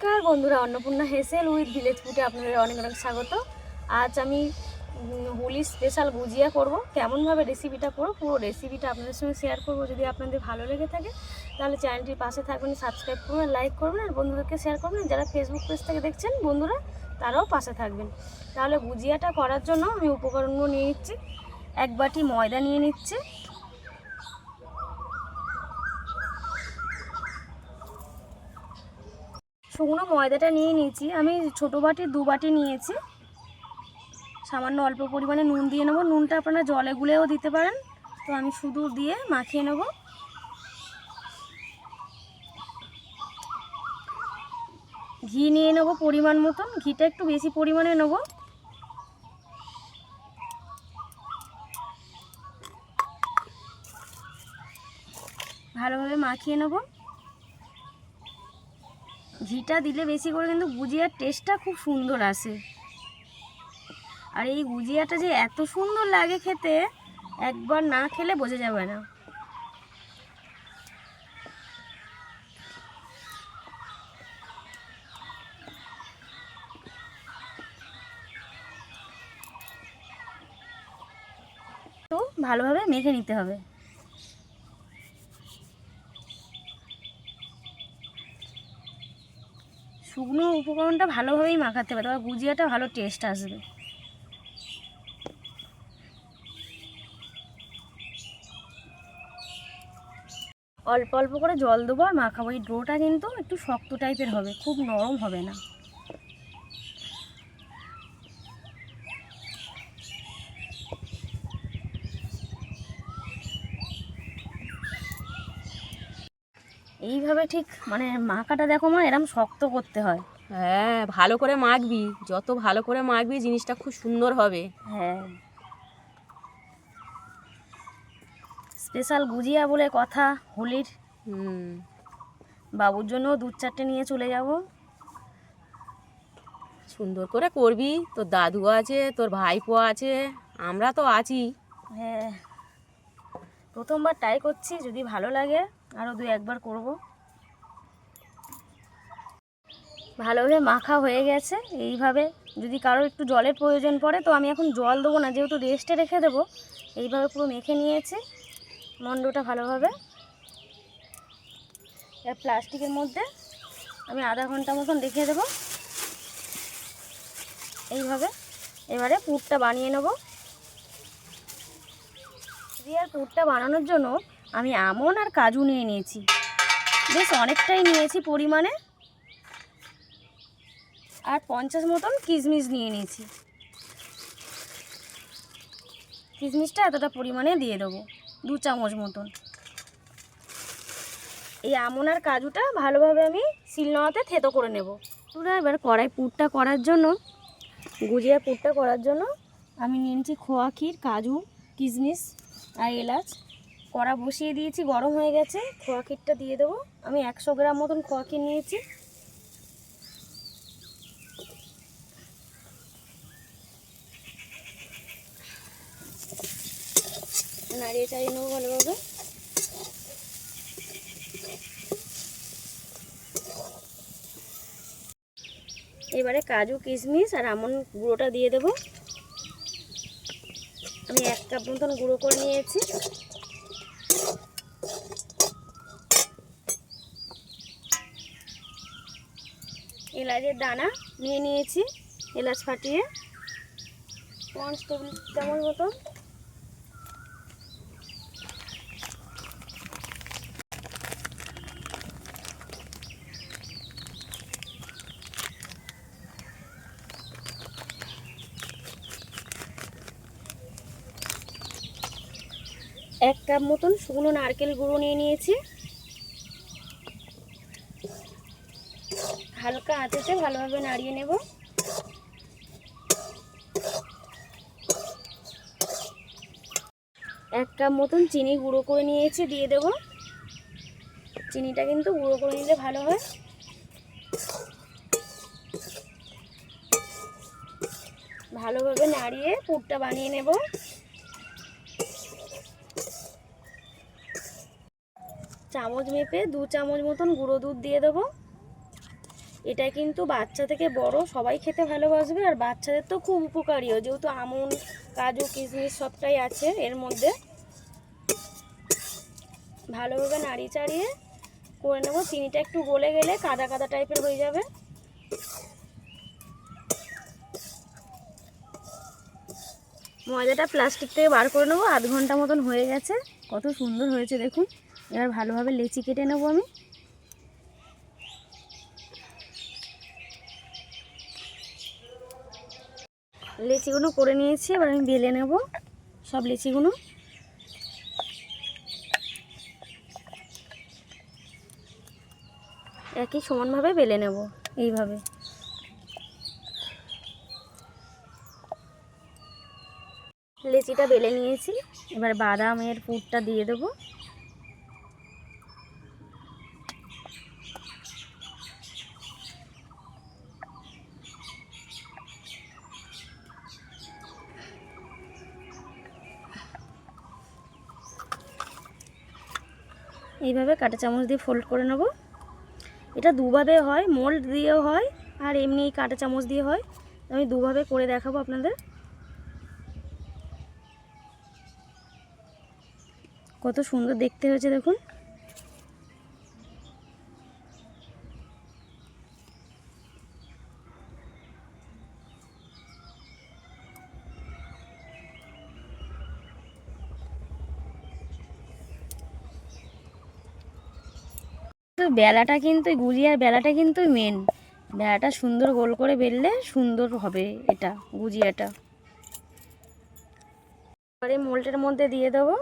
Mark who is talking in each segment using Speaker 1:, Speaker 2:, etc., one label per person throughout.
Speaker 1: নমস্কার বন্ধুরা, Annapurna হেসেল with village ফুডে আপনাদের অনেক অনেক স্বাগত। আজ আমি হোলি স্পেশাল গুজিয়া করব। কেমনভাবে রেসিপিটা করব, পুরো রেসিপিটা আপনাদের সঙ্গে শেয়ার করব। যদি আপনাদের ভালো লেগে থাকে তাহলে চ্যানেলটির পাশে থাকবেন, সাবস্ক্রাইব করবেন, লাইক করবেন আর বন্ধুদেরকে শেয়ার করবেন। যারা ফেসবুক পেজ থেকে দেখছেন বন্ধুরা, তারাও পাশে থাকবেন। তাহলে গুজিয়াটা করার জন্য আমি উপকরণগুলো নিয়ে নিচ্ছি। 1 বাটি ময়দা নিয়ে নিচ্ছি, শুকনো ময়দাটা নিয়ে নিয়েছি। আমি ছোটো বাটির 2 বাটি নিয়েছি। সামান্য অল্প পরিমাণে নুন দিয়ে নেবো। নুনটা আপনারা জলে গুলেও দিতে পারেন, তো আমি শুধু দিয়ে মাখিয়ে নেব। ঘি নিয়ে নেব পরিমাণ মতন, ঘিটা একটু বেশি পরিমাণে নেব। ভালোভাবে মাখিয়ে নেব। ঘিটা দিলে বেশি করে কিন্তু গুজিয়ার টেস্টটা খুব সুন্দর আসে। আর এই গুজিয়াটা যে এত সুন্দর লাগে খেতে, একবার না খেলে বোঝা যাবে না। তো ভালোভাবে মেখে নিতে হবে। শুকনো উপকরণটা ভালোভাবেই মাখাতে হবে, তবে গুজিয়াটা ভালো টেস্ট আসবে। অল্প অল্প করে জল দেবো আর মাখাবো। এই ডোটা কিন্তু একটু শক্ত টাইপের হবে, খুব নরম হবে না। এইভাবে ঠিক মানে মাখাটা দেখো মা, এরকম শক্ত করতে হয়।
Speaker 2: হ্যাঁ, ভালো করে মাখবি, যত ভালো করে মাখবি জিনিসটা খুব সুন্দর হবে।
Speaker 1: হ্যাঁ, স্পেশাল গুজিয়া বলে কথা হোলির। বাবুর জন্য 2-4টে নিয়ে চলে যাব।
Speaker 2: সুন্দর করে করবি, তোর দাদু আছে, তোর ভাইপো আছে, আমরা তো আছি।
Speaker 1: হ্যাঁ, প্রথমবার ট্রাই করছি, যদি ভালো লাগে আরও 2-1বার করব। ভালোভাবে মাখা হয়ে গেছে। এইভাবে যদি কারোর একটু জলের প্রয়োজন পড়ে, তো আমি এখন জল দেবো না, যেহেতু রেস্টে রেখে দেবো। এইভাবে পুরো মেখে নিয়েছি মন্ডটা ভালোভাবে। এবার প্লাস্টিকের মধ্যে আমি আধা ঘন্টা মতন রেখে দেবো এইভাবে। এবারে পুরটা বানিয়ে নেব। আর পুরটা বানানোর জন্য আমি আমন্ড আর কাজু নিয়ে নিয়েছি, বেশ অনেকটাই নিয়েছি পরিমাণে। আর 50 মতন কিশমিশ নিয়ে নিয়েছি। কিশমিশটা এতটা পরিমাণে দিয়ে দেবো, 2 চামচ মতন। এই আমন্ড আর কাজুটা ভালোভাবে আমি শিলনোড়াতে থেতো করে নেব। তোরা এবার কড়াই পুরটা করার জন্য, গুজিয়া পুরটা করার জন্য আমি নিয়ে নিচ্ছি খোয়া ক্ষীর, কাজু, কিশমিশ আর এলাচ। কড়া বসিয়ে দিয়েছি, গরম হয়ে গেছে। খোয়া ক্ষীরটা দিয়ে দেবো। আমি 100 গ্রাম মতন খোয়া ক্ষীর নিয়েছি। নাড়িয়ে চাড়িয়ে নেবো ভালোভাবে। এবারে কাজু, কিশমিশ আর আমন্ড গুঁড়োটা দিয়ে দেবো। আমি 1 কাপ মতন গুঁড়ো করে নিয়েছি। এলাচের দানা নিয়ে নিয়েছি, এলাচ ফাটিয়ে 5 টেবিল চামচ মতন। এক কাপ মতন শুকনো নারকেল গুঁড়ো নিয়ে নিয়েছি। হালকা আঁচেতে ভালোভাবে নাড়িয়ে নেব। 1 কাপ মতন চিনি গুঁড়ো করে নিয়েছি, দিয়ে দেব। চিনিটা কিন্তু গুঁড়ো করে নিলে ভালো হয়। ভালোভাবে নাড়িয়ে পুরটা বানিয়ে নেব। চামচ মেপে 2 চামচ মতন গুঁড়ো দুধ দিয়ে দেবো। এটা কিন্তু বাচ্চা থেকে বড় সবাই খেতে ভালোবাসবে, আর বাচ্চাদের তো খুব উপকারীও, যেহেতু আমন্ড, কাজু, কিশমিশ সবটাই আছে এর মধ্যে। ভালোভাবে নাড়িয়ে চাড়িয়ে করে নেব। চিনিটা একটু গলে গেলে কাদা কাদা টাইপের হয়ে যাবে। ময়দাটা প্লাস্টিক থেকে বার করে নেবো। আধ ঘন্টা মতন হয়ে গেছে, কত সুন্দর হয়েছে দেখুন। এবার ভালোভাবে লেচি কেটে নেবো আমি। লেচিগুলো করে নিয়েছি, এবার আমি বেলে নেব সব লেচিগুলো। একই সমানভাবে বেলে নেব এইভাবে। লেচিটা বেলে নিয়েছি, এবার বাদামের পুরটা দিয়ে দেবো। এইভাবে কাঁটা চামচ দিয়ে ফোল্ড করে নেব। এটা দুভাবে হয়, মোল্ড দিয়েও হয় আর এমনি কাঁটা চামচ দিয়ে হয়। আমি দুভাবে করে দেখাবো আপনাদের। কত সুন্দর দেখতে হয়েছে দেখুন। তো বেলাটা কিন্তু গুজিয়ার বেলাটা কিন্তু মেন। বেলাটা সুন্দর গোল করে বেললে সুন্দর হবে এটা গুজিয়াটা। এবারে মোল্ডের মধ্যে দিয়ে দেবো।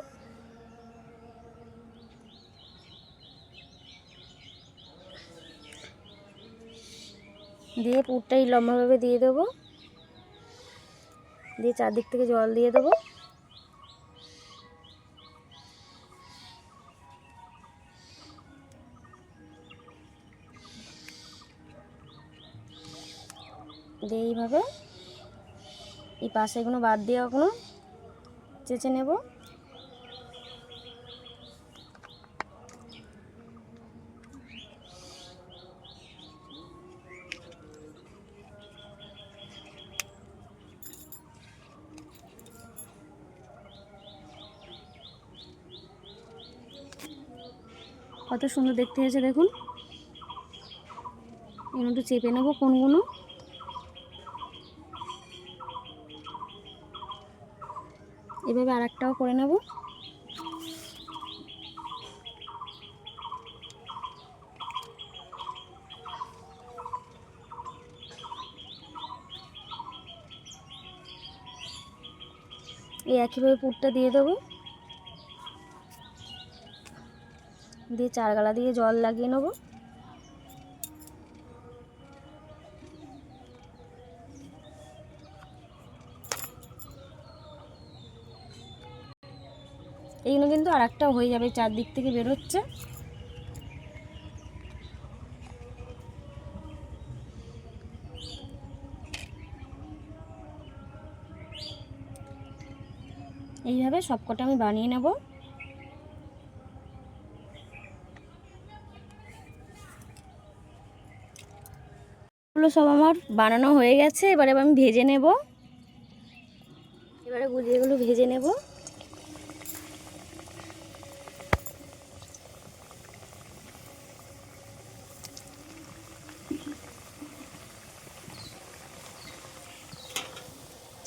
Speaker 1: দিয়ে পুরটাই লম্বাভাবে দিয়ে দেবো, দিয়ে চারদিক থেকে জল দিয়ে দেবো। দিয়ে এইভাবে এই পাশেগুলো বাদ দিয়ে এখনো চেঁচে নেব। কত সুন্দর দেখতে হয়েছে দেখুন। এগুলো একটু চেপে নেবো কোনগুলো। এভাবে আর একটাও করে নেব। এই একইভাবে পুরটা দিয়ে দেবো, দিয়ে চার গালা দিয়ে জল লাগিয়ে নেব। এইগুলো কিন্তু আর একটাও হয়ে যাবে, চারদিক থেকে বেরোচ্ছে। এইভাবে সবকটা আমি বানিয়ে নেব। এগুলো সব আমার বানানো হয়ে গেছে, এবারে আমি ভেজে নেব। এবারে গুজিয়াগুলো ভেজে নেব।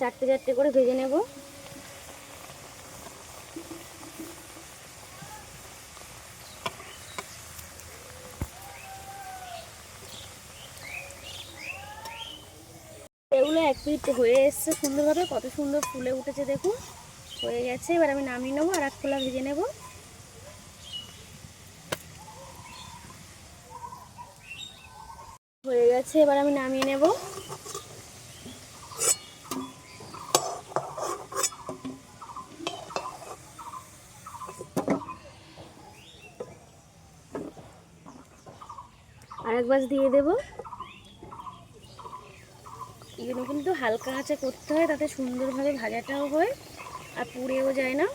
Speaker 1: চারটে চারটে করে ভেজে নেব। এগুলো এক পিঠ হয়ে এসছে সুন্দরভাবে, কত সুন্দর ফুলে উঠেছে দেখুন। হয়ে গেছে, এবার আমি নামিয়ে নেবো, আর এক খোলা ভেজে নেব। হয়ে গেছে, এবার আমি নামিয়ে নেব। আর এক বাস দিয়ে দেব। এগুলো কিন্তু হালকা আঁচে করতে হয়, তাতে সুন্দরভাবে ভাজাটাও হয় আর পুড়েও যায় না।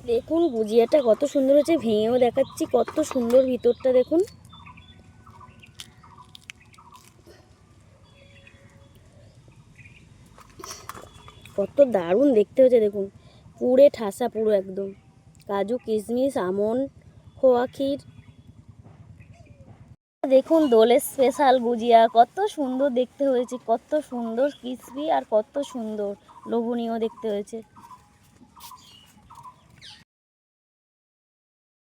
Speaker 1: দেখুন গুজিয়াটা কত সুন্দর হয়েছে, ভেঙেও দেখাচ্ছি কত সুন্দর ভিতরটা দেখুন। কত দারুণ দেখতে হয়েছে দেখুন, পুরে ঠাসা পুরো একদম, কাজু কিশমিশ আমন্ড খোয়া ক্ষীর। দেখুন দোলের স্পেশাল গুজিয়া কত সুন্দর দেখতে হয়েছে, কত সুন্দর ক্রিসপি আর কত সুন্দর লোভনীয় দেখতে হয়েছে।